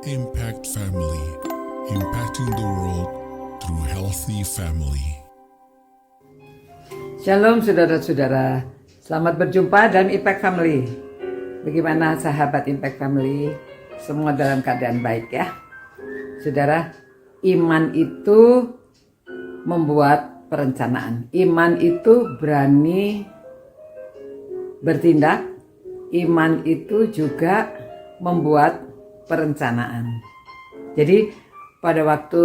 Impact Family, impacting the world through healthy family. Shalom saudara-saudara, selamat berjumpa dalam Impact Family. Bagaimana sahabat Impact Family? Semua dalam keadaan baik ya. Saudara, iman itu membuat perencanaan. Iman itu berani bertindak. Iman itu juga membuat perencanaan. Jadi pada waktu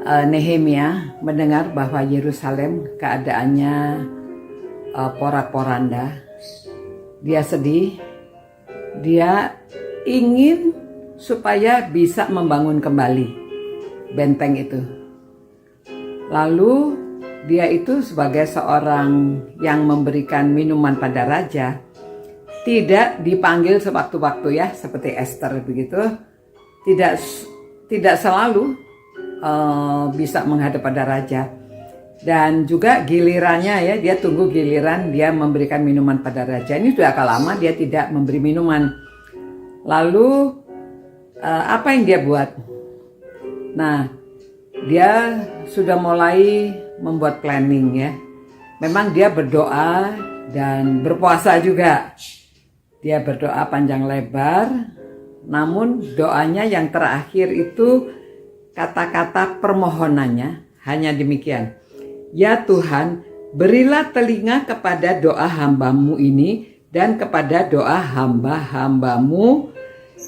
Nehemia mendengar bahwa Yerusalem keadaannya porak-poranda, dia sedih. Dia ingin supaya bisa membangun kembali benteng itu. Lalu dia itu sebagai seorang yang memberikan minuman pada raja, tidak dipanggil sewaktu-waktu ya, seperti Esther begitu. Tidak selalu bisa menghadap pada raja. Dan juga gilirannya ya, dia tunggu giliran dia memberikan minuman pada raja. Ini sudah agak lama dia tidak memberi minuman. Lalu apa yang dia buat? Nah, dia sudah mulai membuat planning ya. Memang dia berdoa dan berpuasa juga. Dia berdoa panjang lebar, namun doanya yang terakhir itu kata-kata permohonannya hanya demikian. Ya Tuhan, berilah telinga kepada doa hamba-Mu ini dan kepada doa hamba-hamba-Mu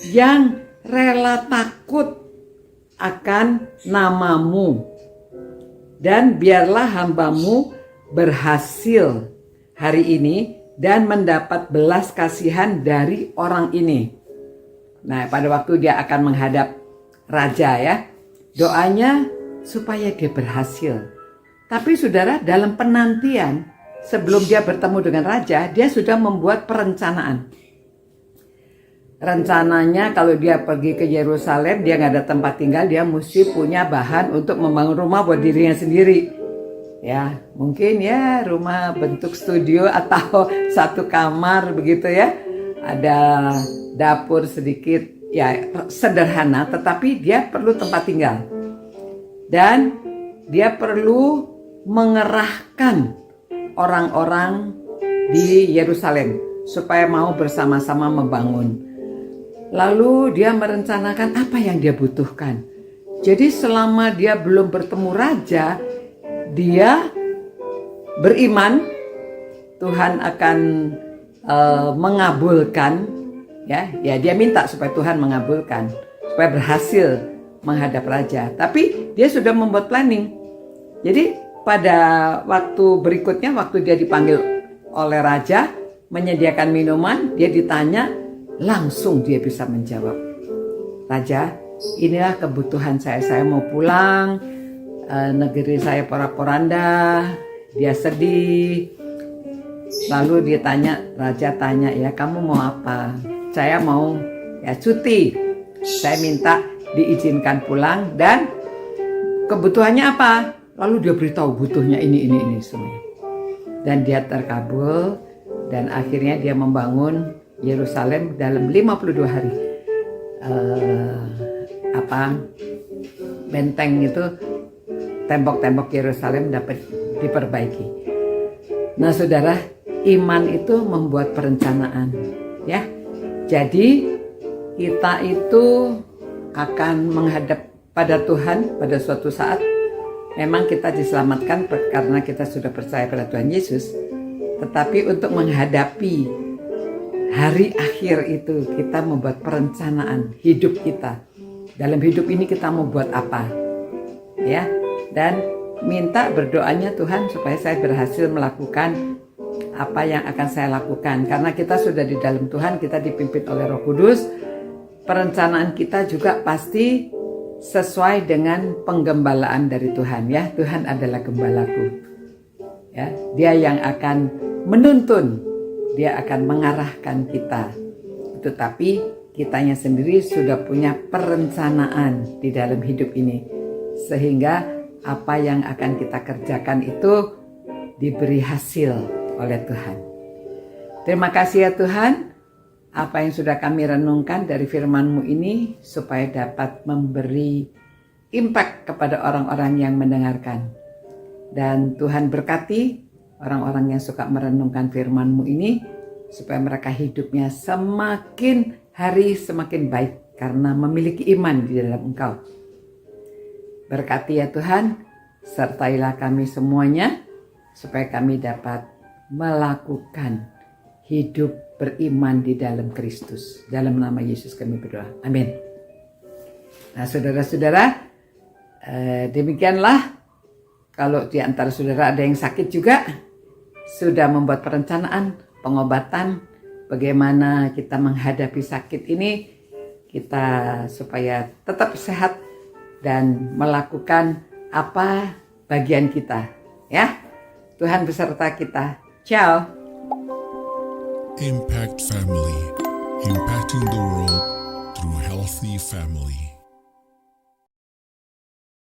yang rela takut akan nama-Mu. Dan biarlah hamba-Mu berhasil hari ini dan mendapat belas kasihan dari orang ini. Nah, pada waktu dia akan menghadap raja ya, doanya supaya dia berhasil. Tapi saudara, dalam penantian sebelum dia bertemu dengan raja, dia sudah membuat perencanaan. Rencananya kalau dia pergi ke Yerusalem, dia nggak ada tempat tinggal, dia mesti punya bahan untuk membangun rumah buat dirinya sendiri. Ya, mungkin ya rumah bentuk studio atau satu kamar begitu ya. Ada dapur sedikit, ya sederhana, tetapi dia perlu tempat tinggal. Dan dia perlu mengerahkan orang-orang di Yerusalem supaya mau bersama-sama membangun. Lalu dia merencanakan apa yang dia butuhkan. Jadi selama dia belum bertemu raja, dia beriman Tuhan akan mengabulkan ya dia minta supaya Tuhan mengabulkan supaya berhasil menghadap raja. Tapi dia sudah membuat planning. Jadi pada waktu berikutnya, waktu dia dipanggil oleh raja menyediakan minuman, dia ditanya, langsung dia bisa menjawab, Raja, inilah kebutuhan saya mau pulang. Negeri saya porak-poranda, dia sedih. Lalu dia tanya, raja tanya ya, kamu mau apa? Saya mau ya cuti. Saya minta diizinkan pulang dan kebutuhannya apa? Lalu dia beritahu butuhnya ini semuanya. Dan dia terkabul dan akhirnya dia membangun Yerusalem dalam 52 hari. Benteng itu, tembok-tembok Yerusalem dapat diperbaiki. Nah saudara, iman itu membuat perencanaan ya. Jadi kita itu akan menghadap pada Tuhan pada suatu saat. Memang kita diselamatkan karena kita sudah percaya pada Tuhan Yesus. Tetapi untuk menghadapi hari akhir itu, kita membuat perencanaan hidup kita. Dalam hidup ini kita mau buat apa ya. Dan minta berdoanya Tuhan supaya saya berhasil melakukan apa yang akan saya lakukan. Karena kita sudah di dalam Tuhan, kita dipimpin oleh Roh Kudus. Perencanaan kita juga pasti sesuai dengan penggembalaan dari Tuhan ya. Tuhan adalah gembalaku. Ya, dia yang akan menuntun, dia akan mengarahkan kita. Tetapi kitanya sendiri sudah punya perencanaan di dalam hidup ini. Sehingga apa yang akan kita kerjakan itu diberi hasil oleh Tuhan. Terima kasih ya Tuhan. apa yang sudah kami renungkan dari firman-Mu ini supaya dapat memberi impact kepada orang-orang yang mendengarkan. Dan Tuhan berkati orang-orang yang suka merenungkan firman-Mu ini supaya mereka hidupnya semakin hari semakin baik karena memiliki iman di dalam Engkau. Berkati ya Tuhan, sertailah kami semuanya supaya kami dapat melakukan hidup beriman di dalam Kristus. Dalam nama Yesus kami berdoa. Amin. Nah saudara-saudara, demikianlah kalau di antara saudara ada yang sakit juga, sudah membuat perencanaan pengobatan, bagaimana kita menghadapi sakit ini, kita supaya tetap sehat dan melakukan apa bagian kita. Ya, Tuhan beserta kita. Ciao. Impact Family, impacting the world through healthy family.